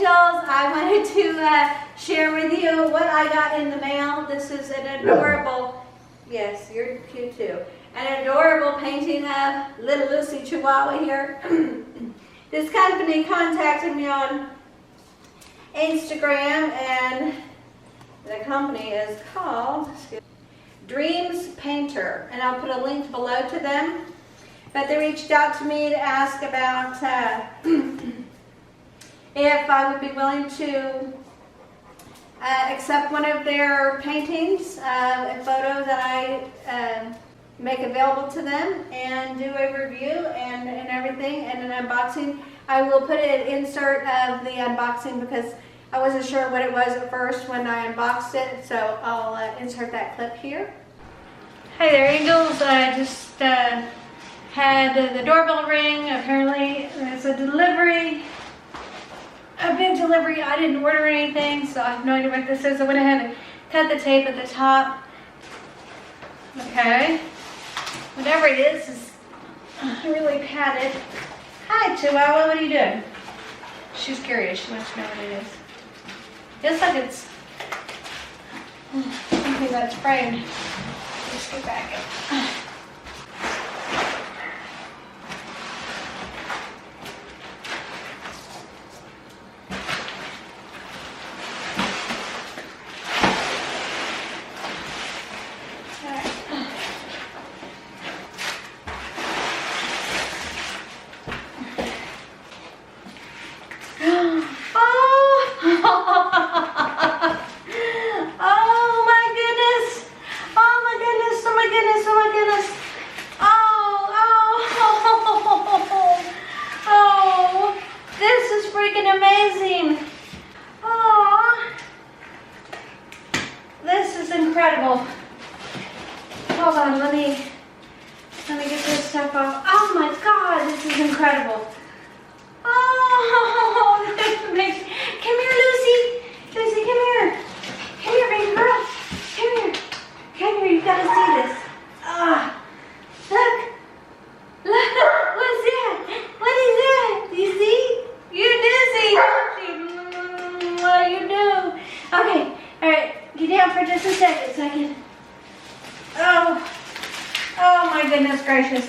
angels, I wanted to share with you what I got in the mail. This is an adorable, yes, you're cute too, an adorable painting of little Lucy Chihuahua here. This company contacted me on Instagram, and the company is called DreamsPainter, and I'll put a link below to them. But they reached out to me to ask about if I would be willing to accept one of their paintings, a photo that I make available to them, and do a review and everything, and an unboxing. I will put an insert of the unboxing because I wasn't sure what it was at first when I unboxed it, so I'll insert that clip here. Hi there, angels. I just had the doorbell ring. Apparently there's a delivery, a big delivery. I didn't order anything, so I have no idea what this is. I went ahead and cut the tape at the top. Okay, whatever it is really padded. Hi Chihuahua, what are you doing? She's curious, she wants to know what it is. Looks like it's something that's framed. Let's get back in. Incredible. Hold on, let me get this stuff off. Oh my God, this is incredible. Oh, this makes, come here, Lucy. Lucy, come here. Come here, baby girl. Come here. Come here, you've got to see this. Look. Look, what's that? What is that? Do you see? You do see, don't you? What do you do? Okay, all right. Get down for just a second so I can, oh my goodness gracious.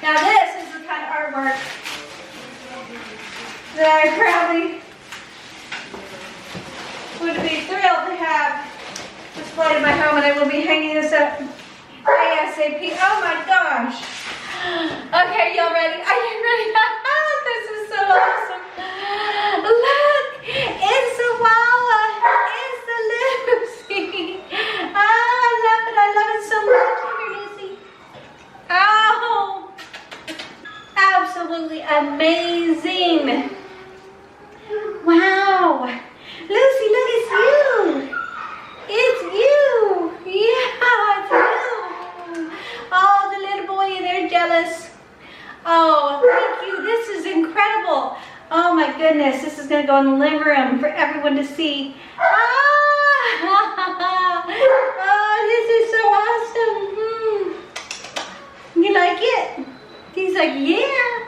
Now this is the kind of artwork that I probably would be thrilled to have displayed in my home, and I will be hanging this up ASAP. Oh my gosh. Okay, y'all ready? Are you ready? This is so awesome. Look, it's a Wawa. It's the Lucy. I love it. I love it so much. Come here, Lucy. Oh, absolutely amazing. Wow. Lucy, look, it's you. It's you. Yeah, it's you. Oh, the little boy in there jealous. Oh, thank you. This is incredible. Oh my goodness, this is going to go in the living room for everyone to see. Oh, this is so awesome. You like it? He's like, yeah.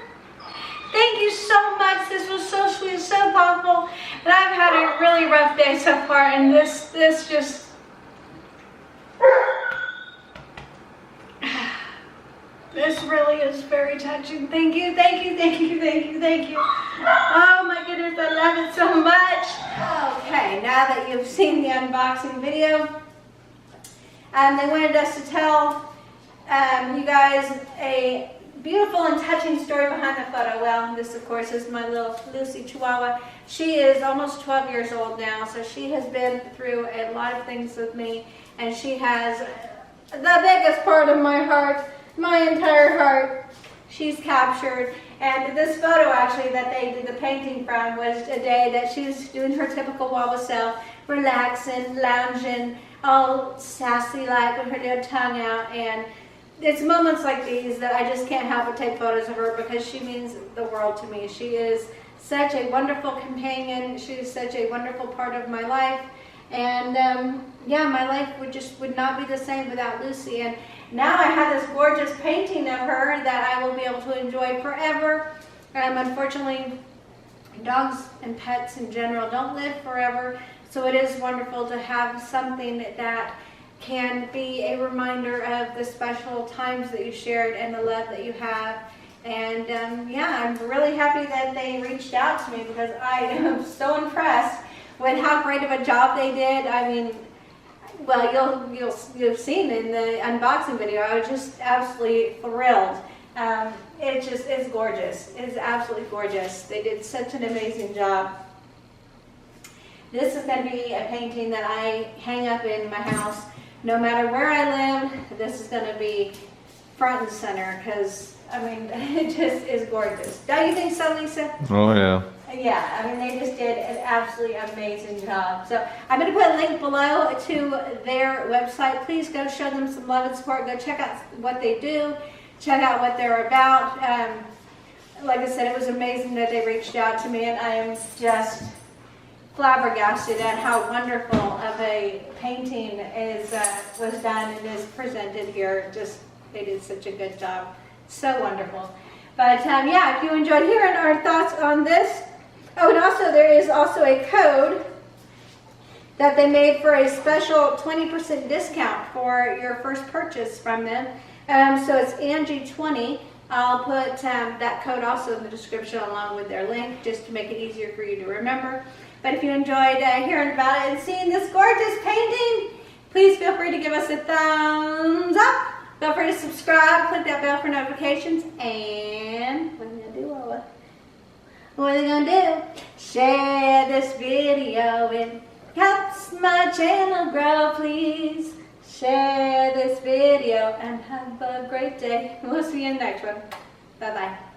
Thank you so much. This was so sweet, so thoughtful. And I've had a really rough day so far, and this just... This really is very touching. Thank you, thank you, thank you, thank you, thank you. Oh my goodness, I love it so much. Okay, now that you've seen the unboxing video, they wanted us to tell you guys a beautiful and touching story behind the photo. Well, this of course is my little Lucy Chihuahua. She is almost 12 years old now, so she has been through a lot of things with me, and she has the biggest part of my heart. My entire heart she's captured. And this photo actually that they did the painting from was a day that she was doing her typical Wawa self, relaxing, lounging, all sassy like with her little tongue out. And it's moments like these that I just can't help but take photos of her because she means the world to me. She is such a wonderful companion. She is such a wonderful part of my life. And yeah, my life would not be the same without Lucy. And now I have this gorgeous painting of her that I will be able to enjoy forever. Unfortunately, dogs and pets in general don't live forever, so it is wonderful to have something that can be a reminder of the special times that you shared and the love that you have. And yeah, I'm really happy that they reached out to me, because I am so impressed with how great of a job they did. I mean, well, you've seen in the unboxing video, I was just absolutely thrilled. It's gorgeous. It's absolutely gorgeous. They did such an amazing job. This is going to be a painting that I hang up in my house. No matter where I live, this is going to be front and center, because, I mean, it just is gorgeous. Don't you think so, Lisa? Oh, yeah. Yeah, I mean, they just did an absolutely amazing job. So I'm going to put a link below to their website. Please go show them some love and support. Go check out what they do. Check out what they're about. Like I said, it was amazing that they reached out to me, and I am just flabbergasted at how wonderful of a painting was done and is presented here. Just, they did such a good job. So wonderful. But yeah, if you enjoyed hearing our thoughts on this. Oh, and also there is also a code that they made for a special 20% discount for your first purchase from them. So it's Angie20. I'll put that code also in the description along with their link, just to make it easier for you to remember. But if you enjoyed hearing about it and seeing this gorgeous painting, please feel free to give us a thumbs up. Feel free to subscribe, click that bell for notifications, and what are you going to do, Lola? What are you going to do? Share this video. It helps my channel grow. Please share this video and have a great day. We'll see you in the next one. Bye-bye.